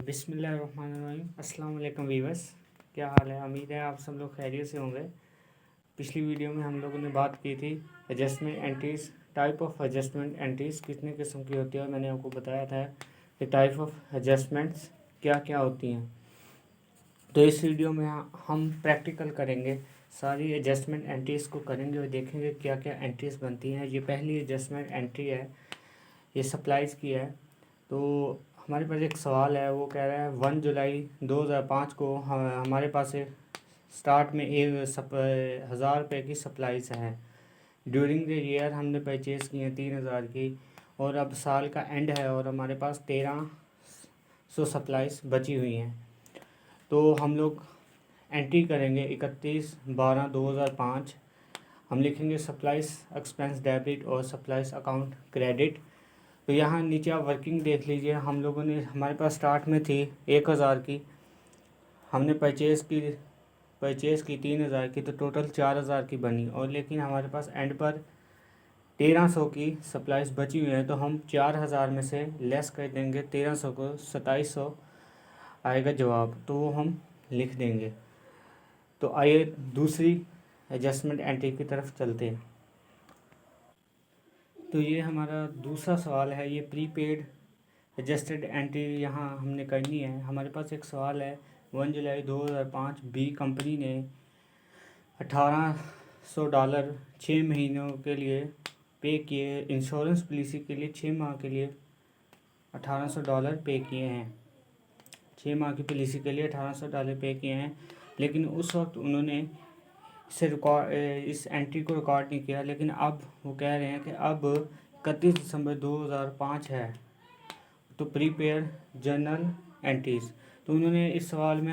बिस्मिल्लाहिर्रहमानिर्रहीम। अस्सलाम वालेकुम वीवर्स, क्या हाल है? उम्मीद है आप सब लोग खैरियत से होंगे। पिछली वीडियो में हम लोगों ने बात की थी adjustment entries, type of adjustment entries कितने किस्म की होती है, और मैंने आपको बताया था कि टाइप ऑफ एडजस्टमेंट्स क्या क्या होती हैं। तो इस वीडियो में हम प्रैक्टिकल करेंगे, सारी एडजस्टमेंट एंट्रीज़ को करेंगे और देखेंगे क्या क्या एंट्रीज़ बनती हैं। ये पहली एडजस्टमेंट एंट्री है, ये सप्लाईज़ की है। तो हमारे पास एक सवाल है, वो कह रहा है 1 जुलाई 2005 को हमारे पास एक स्टार्ट में 1000 रुपये की सप्लाईज हैं। ड्यूरिंग द ईयर हमने परचेज़ की हैं 3000 की, और अब साल का एंड है और हमारे पास 1300 सप्लाईज बची हुई हैं। तो हम लोग एंट्री करेंगे 31/12/2005। हम लिखेंगे सप्लाईज एक्सपेंस डेबिट और सप्लाईज अकाउंट क्रेडिट। तो यहाँ नीचे आप वर्किंग देख लीजिए, हम लोगों ने, हमारे पास स्टार्ट में थी 1000 की, हमने परचेज़ की 3000 की, तो टोटल 4000 की बनी। और लेकिन हमारे पास एंड पर 1300 की सप्लाईज बची हुई है, तो हम 4000 में से लेस कर देंगे 1300 को, 2700 आएगा जवाब, तो वो हम लिख देंगे। तो आइए दूसरी एडजस्टमेंट एंट्री की तरफ चलते हैं। तो ये हमारा दूसरा सवाल है, ये प्रीपेड एडजस्टेड एंट्री यहाँ हमने करनी है। हमारे पास एक सवाल है, 1 जुलाई 2005 बी कंपनी ने $1800 6 महीनों के लिए पे किए। इंश्योरेंस पॉलिसी के लिए 6 माह के लिए $1800 पे किए हैं। 6 माह की पॉलिसी के लिए $1800 पे किए हैं, लेकिन उस वक्त उन्होंने इस एंट्री को रिकॉर्ड नहीं किया। लेकिन अब वो कह रहे हैं कि अब 31 दिसंबर 2005 है, तो प्रीपेयर जर्नल एंट्रीज। तो उन्होंने इस सवाल में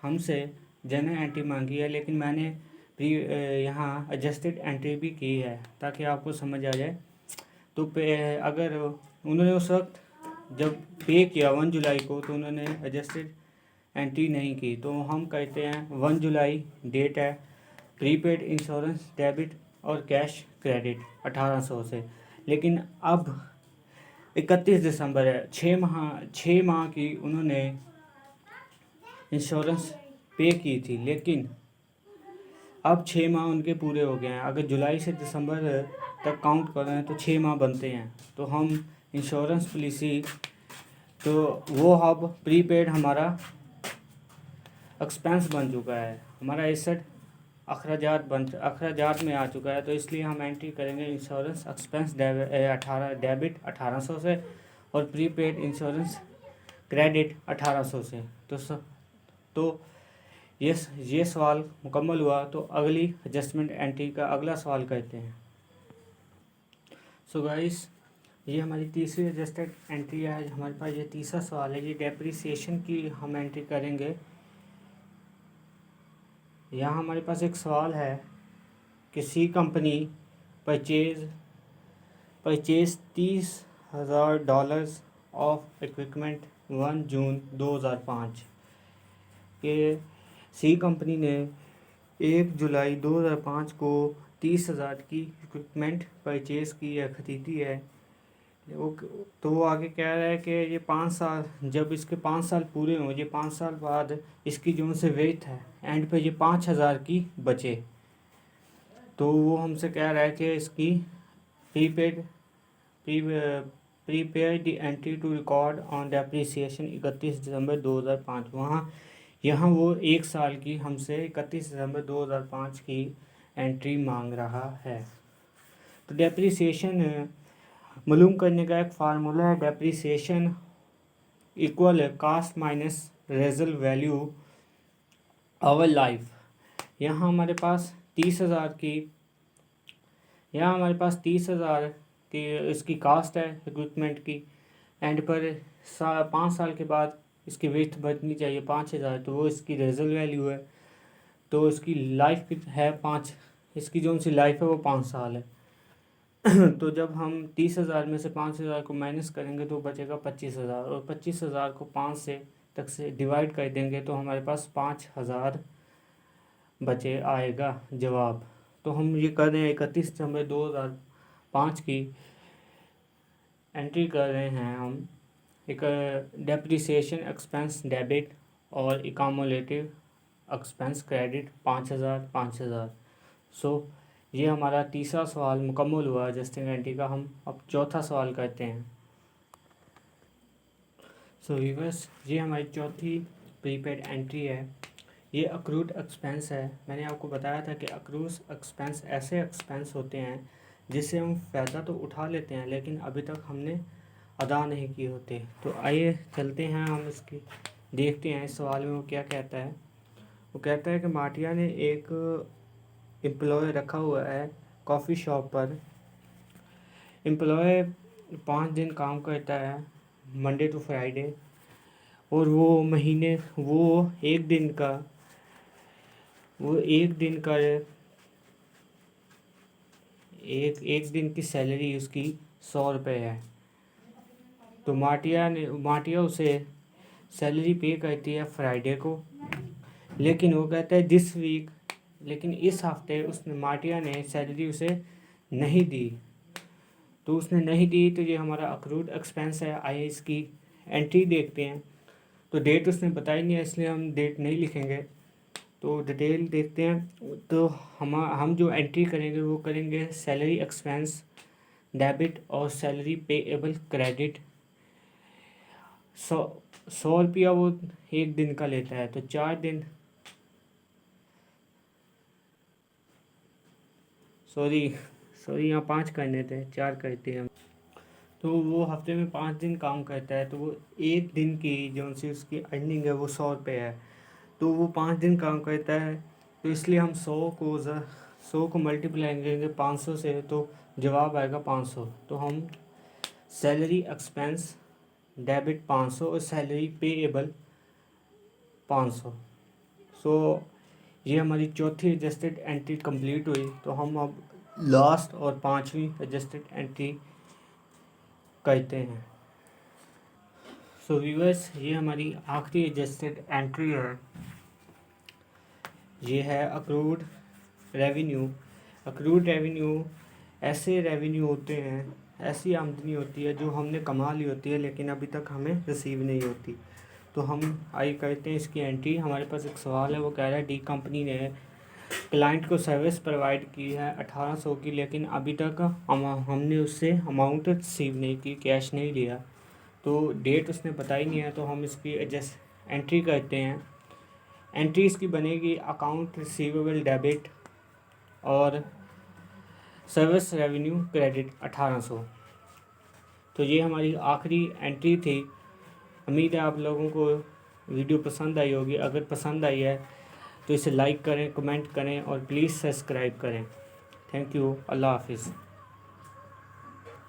हमसे जर्नल एंट्री मांगी है, लेकिन मैंने यहाँ एडजस्टेड एंट्री भी की है ताकि आपको समझ आ जाए। तो अगर उन्होंने उस वक्त जब पे किया 1 जुलाई को, तो उन्होंने एडजस्टेड एंट्री नहीं की, तो हम कहते हैं 1 जुलाई डेट है, प्रीपेड इंश्योरेंस डेबिट और कैश क्रेडिट 1800 से। लेकिन अब 31 दिसंबर है, 6 माह की उन्होंने इंश्योरेंस पे की थी, लेकिन अब 6 माह उनके पूरे हो गए हैं। अगर जुलाई से दिसंबर तक काउंट कर रहे हैं तो 6 माह बनते हैं। तो हम इंश्योरेंस पॉलिसी, तो वो अब प्रीपेड हमारा एक्सपेंस बन चुका है, हमारा एसेट अखराजात में आ चुका है। तो इसलिए हम एंट्री करेंगे इंश्योरेंस एक्सपेंस डेबिट 1800 से और प्रीपेड इंश्योरेंस क्रेडिट 1800 से। तो ये सवाल मुकम्मल हुआ। तो अगली एडजस्टमेंट एंट्री का अगला सवाल करते हैं। सो गाइस, ये हमारी तीसरी एडजस्टेड एंट्री है। हमारे पास ये तीसरा सवाल है, ये डेप्रिसिएशन की हम एंट्री करेंगे। यहाँ हमारे पास एक सवाल है कि सी कंपनी परचेज $30,000 ऑफ इक्विपमेंट 1 जून 2005 के सी कंपनी ने 1 जुलाई 2005 को 30,000 की इक्विपमेंट परचेज़ की या ख़रीदी है। तो वो आगे कह रहा है कि ये 5 साल, जब इसके 5 साल पूरे हों, ये 5 साल बाद इसकी जो से वेट है एंड पे ये 5000 की बचे। तो वो हमसे कह रहा है कि इसकी prepare the entry to record on depreciation 31 December 2005। यहाँ वो 1 साल की हमसे 31 दिसंबर 2005 की एंट्री मांग रहा है। तो डेप्रिसिएशन मालूम करने का एक फार्मूला है, डेप्रिसिएशन इक्वल है cost minus resale value over life. यहाँ हमारे पास 30,000 की इसकी कास्ट है इक्विपमेंट की, एंड पर 5 साल के बाद इसकी वेट बचनी चाहिए 5000, तो वो इसकी रेजल वैल्यू है। तो इसकी लाइफ है 5, इसकी जो सी लाइफ है वो 5 साल है। तो जब हम 30,000 में से 5000 को माइनस करेंगे तो बचेगा 25,000, और 25,000 को 5 से तक से डिवाइड कर देंगे तो हमारे पास 5000 बचे आएगा जवाब। तो हम ये कर रहे हैं 31 दिसंबर 2005 की एंट्री कर रहे हैं हम एक डेप्रिसिएशन एक्सपेंस डेबिट और इकामोलेटिव एक्सपेंस क्रेडिट 5,000। सो ये हमारा तीसरा सवाल मुकम्मल हुआ एडजस्टिंग एंट्री का। हम अब चौथा सवाल करते हैं। सो व्यूअर्स, ये हमारी चौथी प्रीपेड एंट्री है। ये अक्रूड एक्सपेंस है। मैंने आपको बताया था कि अक्रूड एक्सपेंस ऐसे एक्सपेंस होते हैं जिससे हम फ़ायदा तो उठा लेते हैं लेकिन अभी तक हमने अदा नहीं किए होते। तो आइए चलते हैं, हम इसकी देखते हैं इस सवाल में वो क्या कहता है। वो कहता है कि माटिया ने एक एम्प्लॉय रखा हुआ है कॉफ़ी शॉप पर। एम्प्लॉय 5 दिन काम करता है, मंडे टू फ्राइडे, और वो एक दिन का एक दिन की सैलरी उसकी 100 रुपये है। तो माटिया उसे सैलरी पे करती है फ्राइडे को, लेकिन वो कहता है दिस वीक, लेकिन इस हफ्ते माटिया ने सैलरी उसे नहीं दी। तो उसने नहीं दी, तो ये हमारा अक्रूड एक्सपेंस है। आइए इसकी एंट्री देखते हैं। तो डेट उसने बताई नहीं है, इसलिए हम डेट नहीं लिखेंगे। तो डिटेल देखते हैं। तो हम जो एंट्री करेंगे वो करेंगे सैलरी एक्सपेंस डेबिट और सैलरी पेएबल क्रेडिट। 100 रुपया वो एक दिन का लेता है, तो 4 दिन, सॉरी यहाँ 5 करने थे, 4 करते हैं हम। तो वो हफ्ते में 5 दिन काम करता है, तो वो एक दिन की जो सी उसकी अर्निंग है वो 100 रुपये है। तो वो 5 दिन काम करता है, तो इसलिए हम 100 को मल्टीप्लाई करेंगे 500 से, तो जवाब आएगा 500। तो हम सैलरी एक्सपेंस डेबिट 500 और सैलरी पेएबल 500। सो ये हमारी चौथी एडजस्टेड एंट्री कंप्लीट हुई। तो हम अब लास्ट और 5वीं एडजस्टेड एंट्री करते हैं। सो व्यूअर्स, ये हमारी आखिरी एडजस्टेड एंट्री है। ये है अक्रूड रेवेन्यू। अक्रूड रेवेन्यू ऐसे रेवेन्यू होते हैं, ऐसी आमदनी होती है जो हमने कमा ली होती है लेकिन अभी तक हमें रिसीव नहीं होती। तो हम आइए करते हैं इसकी एंट्री। हमारे पास एक सवाल है, वो कह रहा है डी कंपनी ने क्लाइंट को सर्विस प्रोवाइड की है 1800 की, लेकिन अभी तक हमने उससे अमाउंट रिसीव नहीं की, कैश नहीं लिया। तो डेट उसने बताई नहीं है, तो हम इसकी एडजस्ट एंट्री करते हैं। एंट्री इसकी बनेगी अकाउंट रिसीवेबल डेबिट और सर्विस रेवेन्यू क्रेडिट 1800। तो ये हमारी आखिरी एंट्री थी। उम्मीद है आप लोगों को वीडियो पसंद आई होगी। अगर पसंद आई है तो इसे लाइक करें, कमेंट करें और प्लीज़ सब्सक्राइब करें। Thank you. अल्लाह हाफिज़।